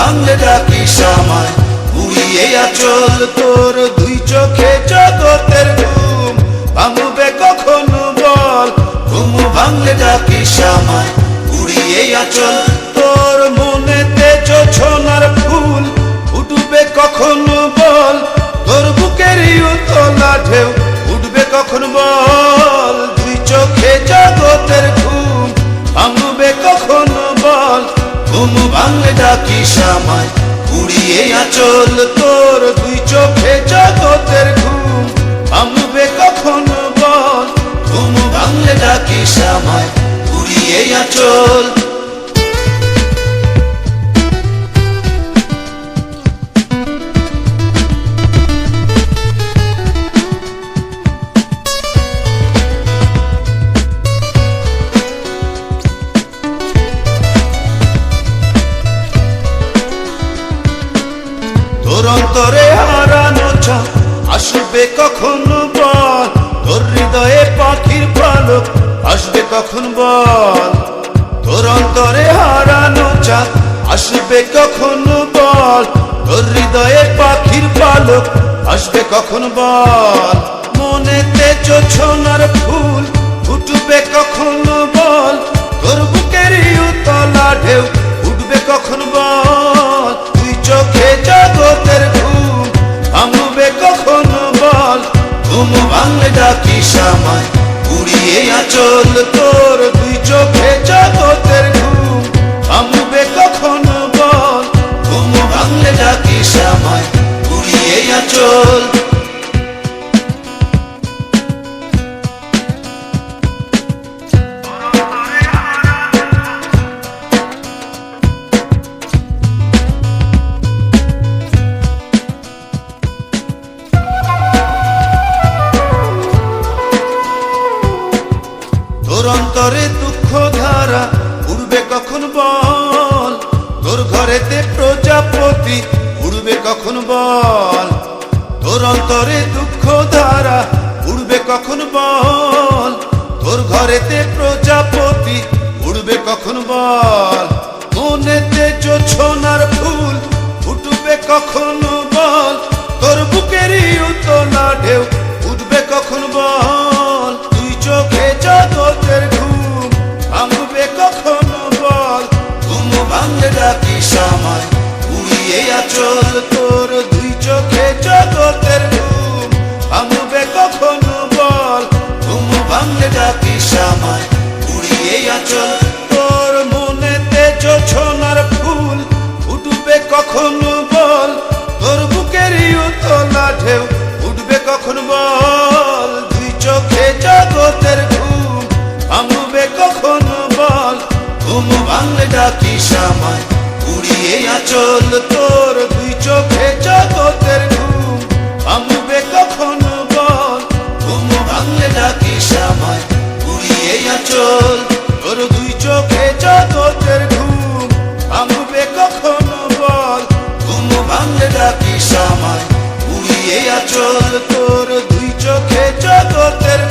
ভাঙলে ডাকিস আমায়, উড়িয়ে আঁচল তোর দুই চোখে জগতের ঘুম ভাঙবে কখন বল, ঘুম ভাঙলে ডাকিস আমায়, উড়িয়ে আঁচল তোর মনেতে জোছনার ফুল উঠবে কখন বল, তোর বুকের উতলা ঢেউ উঠবে কখন বল, দুই চোখে জগতের ঘুম ভাঙবে কখন বল, ঘুম ভাঙলে ডাকিস আমায়, উড়িয়ে আঁচল তোর দুই চোখে জগতের ঘুম ভাঙবে কখন বল, ঘুম ভাঙলে ডাকিস আমায়, উড়িয়ে আঁচল। তোর অন্তরে হারানো চাঁদ আসবে কখন বল, তোর হৃদয়ে পাখির পালক আসবে কখন বল, তোর অন্তরে হারানো চাঁদ আসবে কখন বল, তোর হৃদয়ে পাখির পালক আসবে কখন বল, মনেতে জোছনার ফুল ফুটবে কখন বল, তোর বুকের উতলা ঢেউ উঠবে কখন বল, তুই চোখে জগতের ঘুম ভাঙবে কখন বল, ঘুম ভাঙলে ডাকিস আমায়, উড়িয়ে আঁচল তোর দুই চোখে জগতের ঘুম ভাঙবে কখন বল, ঘুম ভাঙলে ডাকিস আমায়, উড়িয়ে আঁচল। তোর অন্তরে দুঃখ ধারা উড়বে কখন বল, তোর ঘরেতে প্রজাপতি উড়বে কখন বল, তোর অন্তরে দুঃখ ধারা উড়বে কখন বল, তোর ঘরেতে প্রজাপতি উড়বে কখন বল, মনেতে জোছনার ফুল ফুটবে কখন বল, তোর বুকের উতলা ঢেউ উঠবে কখন বল, তুই চোখে জগতের ঘুম ভাঙবে কখন বল, ঘুম ভাঙলে ডাকিস আমায়, উড়িয়ে আঁচল তোর দুই চোখে জগতের ঘুম ভাঙবে কখন বল, ঘুম ভাঙলে ডাকিস আমায়, উড়িয়ে আঁচল তোর মনেতে জোছনার ফুল উঠবে কখন বল, তোর বুকের উতলা ঢেউ উঠবে কখন বল, দুই চোখে জগতের ঘুম ভাঙবে কখন বল, ঘুম ভাঙলে ডাকিস আমায়, উড়িয়ে আঁচল তোর দুই চোখে জগতের ঘুম ভাঙবে কখন বল, ঘুম ভাঙলে ডাকিস আমায়, উড়িয়ে আঁচল তোর দুই চোখে জগতের ঘুম ভাঙবে কখন বল, ঘুম ভাঙলে ডাকিস আমায়, উড়িয়ে আঁচল তোর দুই চোখে জগতের